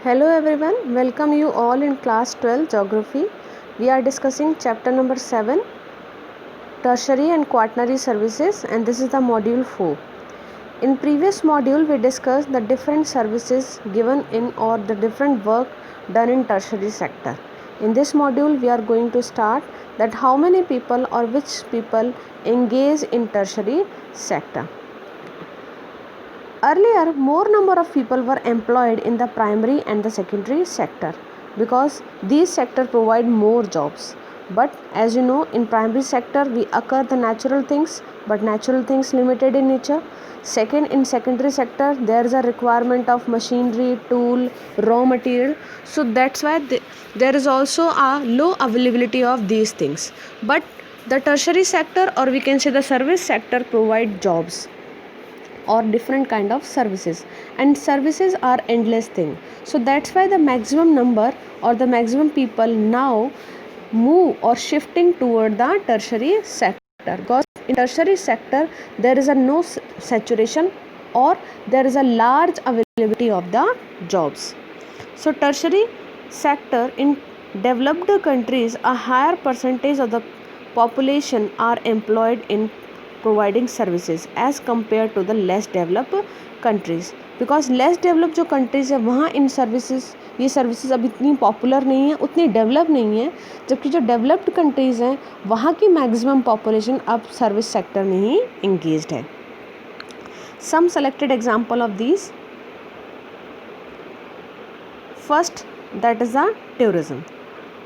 Hello everyone, welcome you all in class 12 geography. We are discussing chapter number 7 tertiary and quaternary services, and this is the module 4. In previous module we discussed the different services given in or the different work done in tertiary sector. In this module we are going to start that how many people or which people engage in tertiary sector. Earlier, more number of people were employed in the primary and the secondary sector because these sectors provide more jobs. But as you know, in primary sector we occur the natural things, but natural things limited in nature. Second, in secondary sector there is a requirement of machinery, tool, raw material. So that's why there is also a low availability of these things. But the tertiary sector, or we can say the service sector, provide jobs or different kind of services, and services are endless thing. So that's why the maximum number or the maximum people now move or shifting toward the tertiary sector, because in tertiary sector there is a no saturation or there is a large availability of the jobs. So tertiary sector in developed countries, a higher percentage of the population are employed in providing services as compared to the less developed countries, because less developed जो countries है वहाँ इन services ये services अब इतनी popular नहीं है, उतनी develop नहीं है, जबकि जो developed countries हैं वहाँ की maximum population अब service sector में ही engaged है. Some selected example of these. First, that is the tourism.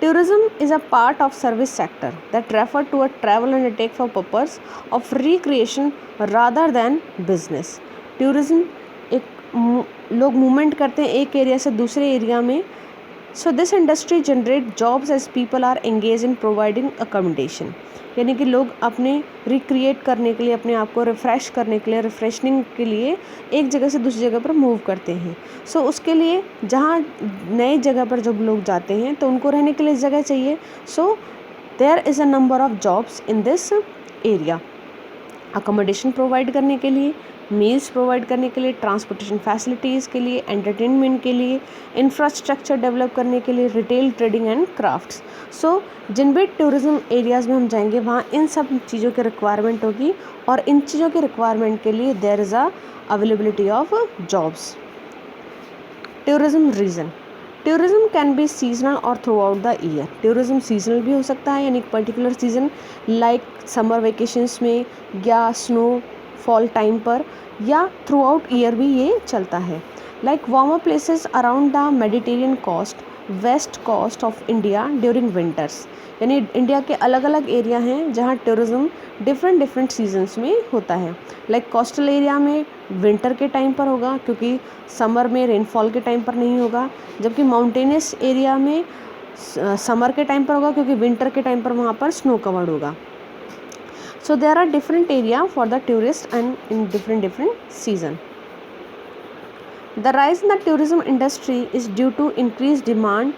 Tourism is a part of service sector that refer to a travel undertake for purpose of recreation rather than business. Tourism एक लोग movement करते हैं एक area से दूसरे area में. So this industry generate jobs as people are engaged in providing accommodation. यानी कि लोग अपने रिक्रिएट करने के लिए, अपने आप को रिफ़्रेश करने के लिए, रिफ़्रेशनिंग के लिए एक जगह से दूसरी जगह पर मूव करते हैं. सो उसके लिए जहाँ नए जगह पर जब लोग जाते हैं तो उनको रहने के लिए जगह चाहिए. So there is a number of jobs in this area. Accommodation provide करने के लिए, मील्स प्रोवाइड करने के लिए, ट्रांसपोर्टेशन फैसिलिटीज़ के लिए, एंटरटेनमेंट के लिए, इंफ्रास्ट्रक्चर डेवलप करने के लिए, रिटेल, ट्रेडिंग एंड क्राफ्ट्स. सो जिन भी टूरिज़्म एरियाज़ में हम जाएंगे वहाँ इन सब चीज़ों की रिक्वायरमेंट होगी, और इन चीज़ों की रिक्वायरमेंट के लिए there is a availability of jobs. Tourism reason. Tourism can be seasonal और throughout the year. Tourism seasonal भी हो सकता है, यानी particular season like summer vacations में या स्नो फॉल टाइम पर, या थ्रू आउट ईयर भी ये चलता है. Like warmer places around the Mediterranean coast, west coast of India during winters. यानी इंडिया के अलग अलग एरिया हैं जहाँ टूरिज़्म डिफरेंट सीजन्स में होता है. लाइक कोस्टल एरिया में विंटर के टाइम पर होगा क्योंकि समर में रेनफॉल के टाइम पर नहीं होगा, जबकि माउंटेनियस एरिया में समर के टाइम पर होगा क्योंकि विंटर के टाइम पर वहाँ पर स्नो कवर्ड होगा. So there are different area for the tourist and in different season. The rise in the tourism industry is due to increased demand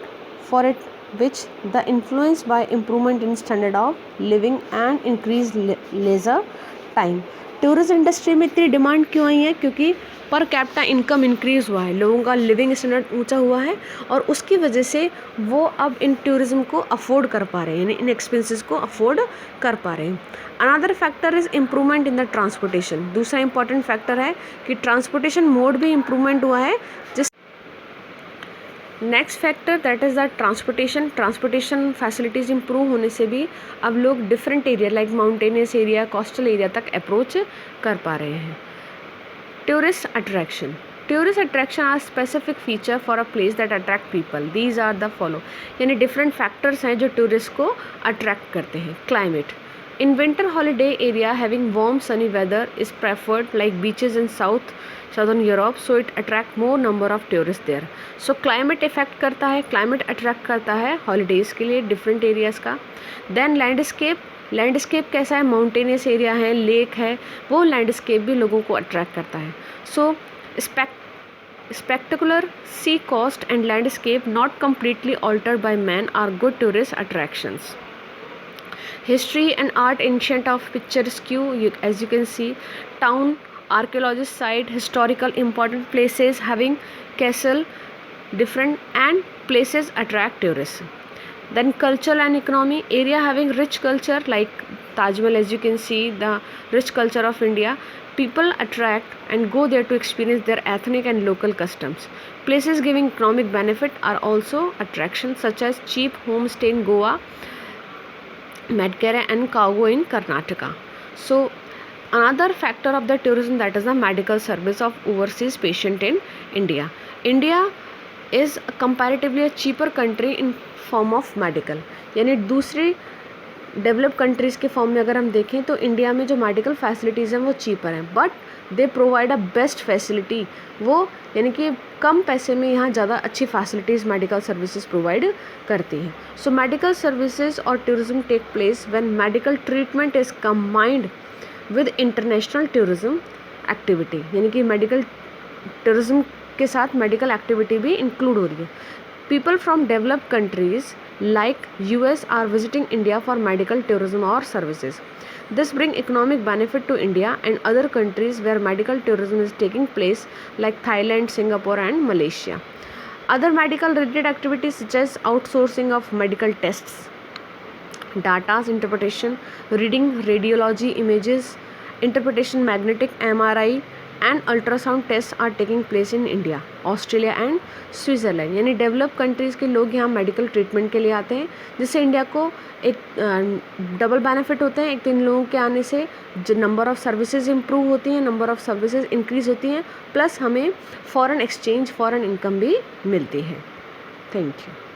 for it, which the influenced by improvement in standard of living and increased leisure time. Tourist industry में इतनी demand क्यों आई है? क्योंकि per capita income increase हुआ है, लोगों का living standard ऊंचा हुआ है, और उसकी वजह से वो अब इन टूरिज़्म को अफोर्ड कर पा रहे हैं, यानी इन एक्सपेंसेस को अफोर्ड कर पा रहे हैं. Another factor is improvement in the transportation. दूसरा इंपॉर्टेंट फैक्टर है कि ट्रांसपोर्टेशन मोड भी इम्प्रूवमेंट हुआ है. जिस next factor that is the transportation facilities improve होने से भी अब लोग different area like mountainous area, coastal area तक अप्रोच कर पा रहे हैं. Tourist attraction. Tourist attraction are specific feature for a place that attract people. These are the follow. यानी डिफरेंट फैक्टर्स हैं जो टूरिस्ट को अट्रैक्ट करते हैं. Climate. In winter holiday area having warm sunny weather is preferred like beaches in southern Europe, so it attract more number of tourists there. So climate effect करता है, climate attract करता है holidays के लिए different areas का. Then landscape कैसा है? Mountainous area है, लेक है, वो लैंडस्केप भी लोगों को अट्रैक्ट करता है. सो spectacular sea coast and landscape not completely altered by man are good tourist attractions. History and art ancient of picturesque, as you can see, town, archaeologist site, historical important places having castle, different and places attract tourists. Then culture and economy, area having rich culture like Taj Mahal, as you can see, the rich culture of India. People attract and go there to experience their ethnic and local customs. Places giving economic benefit are also attractions such as cheap homestay in Goa, Madkere and Kago in Karnataka. So another factor of the tourism, that is the medical service of overseas patient in India. India is comparatively a cheaper country in form of medical, यानी दूसरी develop countries के form में अगर हम देखें तो India में जो मेडिकल फैसिलिटीज़ हैं वो चीपर हैं, but they provide a best facility, वो यानी कि कम पैसे में यहाँ ज़्यादा अच्छी फैसिलिटीज़ मेडिकल सर्विसेज प्रोवाइड करती हैं. सो मेडिकल सर्विसेज और tourism take place when medical treatment is combined with international tourism activity, यानी कि मेडिकल टूरिज्म के साथ मेडिकल एक्टिविटी भी इंक्लूड हो रही है. People from developed countries like US are visiting India for medical tourism or services. This brings economic benefit to India and other countries where medical tourism is taking place like Thailand, Singapore and Malaysia. Other medical related activities such as outsourcing of medical tests, data interpretation, reading radiology images, interpretation magnetic MRI and ultrasound tests are taking place in India, Australia and Switzerland. यानी develop countries के लोग यहाँ medical treatment के लिए आते हैं, जिससे India को एक डबल बेनिफिट होते हैं. एक तो इन लोगों के आने से जो नंबर ऑफ़ सर्विसेज इंप्रूव होती हैं, नंबर ऑफ़ सर्विसेज इंक्रीज़ होती हैं, प्लस हमें फॉरेन एक्सचेंज, फॉरेन इनकम भी मिलती है. Thank you.